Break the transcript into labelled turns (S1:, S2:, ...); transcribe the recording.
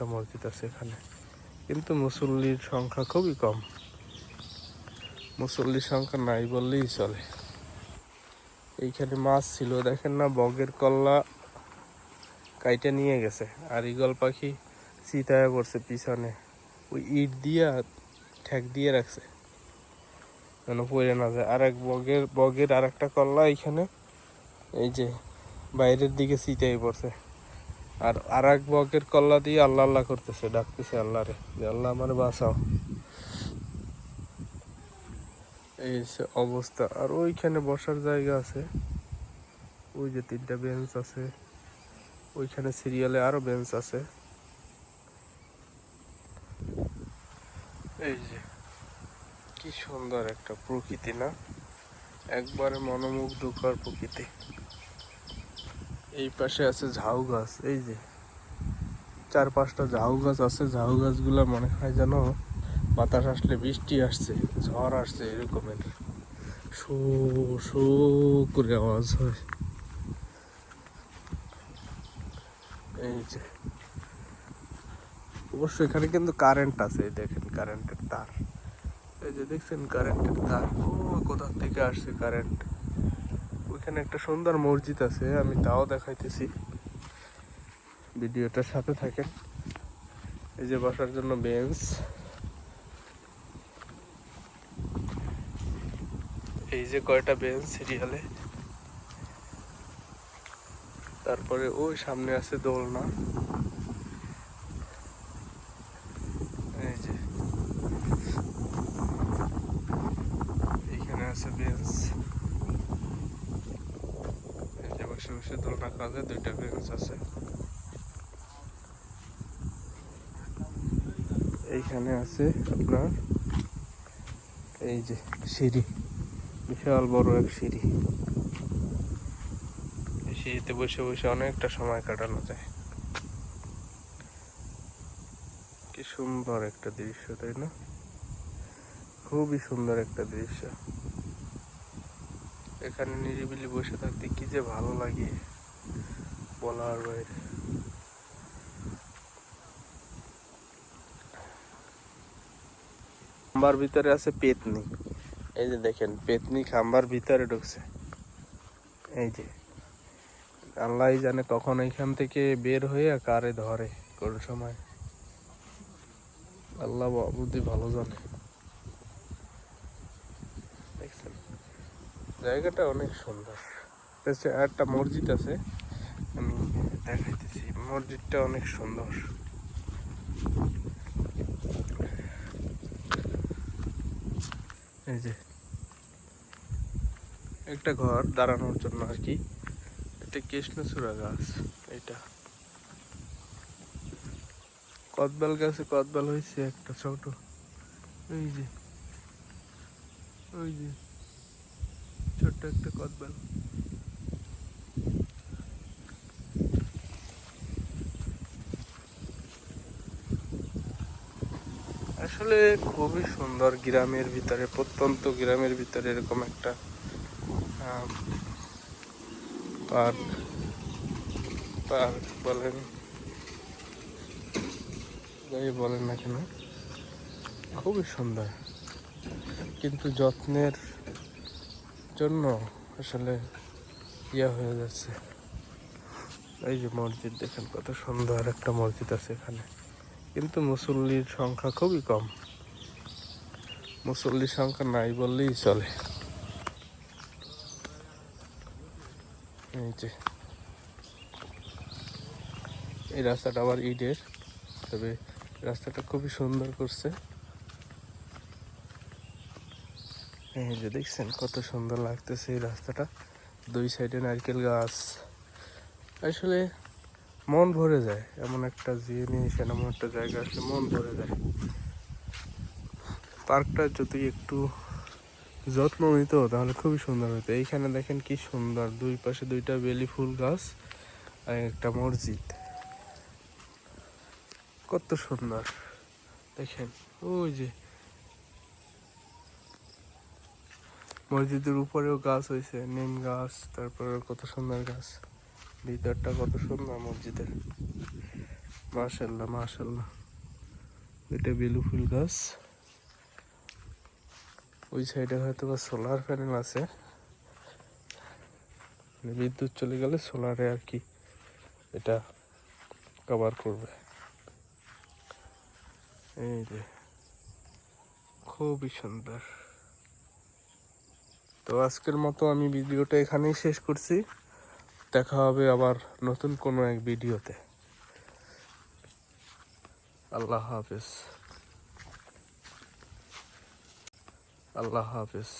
S1: একটা মসজিদ আছে এখানে, কিন্তু মুসল্লির সংখ্যা খুবই কম। মুসল্লির সংখ্যা নাই বললেই চলে। এইখানে মাছ ছিল, দেখেন না, বগের কল্লা কাইটা নিয়ে গেছে, আর ঈগল পাখি চিতায়া করছে পিছনে, ওই ইট দিয়া ঠেক দিয়ে রাখছে যেন পড়ে না যায়। আর এক বগের আর একটা কল্লা এইখানে এই যে বাইরের দিকে চিতাই পড়ছে, আর এক বগের কল্লা দিয়ে আল্লাহ আল্লাহ করতেছে, ডাকতেছে আল্লাহরে যে আল্লাহ আমার বাঁচাও। এই অবস্থা। আর ওইখানে বসার জায়গা আছে, ওই যে 3টা বেঞ্চ আছে, ওইখানে সিরিয়ালে আরো বেঞ্চ আছে। এই যে কি সুন্দর একটা প্রকৃতি না, একবারে মনোমুগ্ধকর প্রকৃতি। এই পাশে আছে ঝাউ গাছ, এই যে 4-5টা ঝাউ গাছ আছে। ঝাউ গাছগুলো মনে হয় যেন বাতাস আসলে বৃষ্টি আসছে, ঝড় আসছে, এরকমের শো শো করে আওয়াজ হয়। এই যে অবশ্য এখানে কিন্তু কারেন্ট আছে, দেখেন কারেন্টের তার, এই যে দেখছেন কারেন্টের তার, ও কোথা থেকে আসছে কারেন্ট। ওইখানে একটা সুন্দর মসজিদ আছে, আমি তাও দেখাইতেছি, ভিডিওটার সাথে থাকেন। এই যে বসার জন্য বেঞ্চ, এই যে কয়টা বেঞ্চ সিরিয়ালে। তারপরে ওই সামনে আছে দোলনা, এই যে এইখানে আছে বেঞ্চ, এই যে বসে বসে দোলনা খাওয়া, 2টা বেঞ্চ আছে। এইখানে আছে আপনার এই যে সিঁড়ি, বিশাল বড় এক সিঁড়ি, সিঁড়িতে বসে বসে অনেকটা সময় কাটানো যায়। কি সুন্দর একটা দৃশ্য, তাই না? খুবই সুন্দর একটা দৃশ্য। এখানে নিরিবিলি বসে থাকতে কি যে ভালো লাগে বলার বাইরে। খাম্বার ভিতরে আছে পেতনি, এই যে দেখেন পেতনি খাম্বার ভিতরে ঢুকছে। এই যে আল্লাহ জানে কখন এইখান থেকে বের হয়ে কারে ধরে, কোন সময় আল্লাহ বুদ্ধি ভালো জানে। দেখছেন জায়গাটা অনেক সুন্দর। একটা মসজিদ আছে, আমি দেখাইতেছি, মসজিদটা অনেক সুন্দর। এই যে একটা ঘর দাঁড়ানোর জন্য আর কি, এটা কৃষ্ণচূড়া গাছ, এটা কদবেল গাছে কদবেল হয়েছে একটা ছোট, ওই যে ওই যে ছোট্ট একটা কদবেল। আসলে খুবই সুন্দর, গ্রামের ভিতরে, প্রত্যন্ত গ্রামের ভিতরে এরকম একটা পার্ক, পার্ক বলেন যাই বলেন না কেন, খুবই সুন্দর, কিন্তু যত্নের জন্য আসলে হয়ে যাচ্ছে। এই যে মসজিদ দেখেন, কত সুন্দর একটা মসজিদ আছে এখানে, কিন্তু মুসল্লির সংখ্যা খুবই কম। মুসল্লির সংখ্যা নাই বললেই চলে। এই যে এই রাস্তাটা আবার ইটের, তবে রাস্তাটা খুবই সুন্দর করছে। এই যে দেখছেন কত সুন্দর লাগতেছে এই রাস্তাটা, 2 সাইডে নারকেল গাছ। আসলে মন ভরে যায়, এমন একটা জিনিস, এমন একটা জায়গা আসলে মন ভরে যায়। পার্কটা যদি একটু যত্ন নিত তাহলে খুবই সুন্দর হতো। এইখানে দেখেন কি সুন্দর, 2 পাশে 2টা বেলি ফুল গাছ আর একটা মসজিদ, কত সুন্দর দেখেন। ওই যে মসজিদের উপরেও গাছ হয়েছে, নিম গাছ, তারপরে কত সুন্দর গাছ, ভিতরটা কত সুন্দর মসজিদের। মাশাআল্লাহ মাশাআল্লাহ। এটা বেলু ফুল গাছ। ওই সাইডে হয়তো বা সোলার প্যানেল আছে, মানে বিদ্যুৎ চলে গেলে সোলারে আর কি এটা কভার করবে। এই যে খুবই সুন্দর। তো আজকের মতো আমি ভিডিওটা এখানেই শেষ করছি। দেখা হবে আবার নতুন কোনো এক ভিডিওতে। আল্লাহ হাফেজ। আল্লাহ হাফেজ।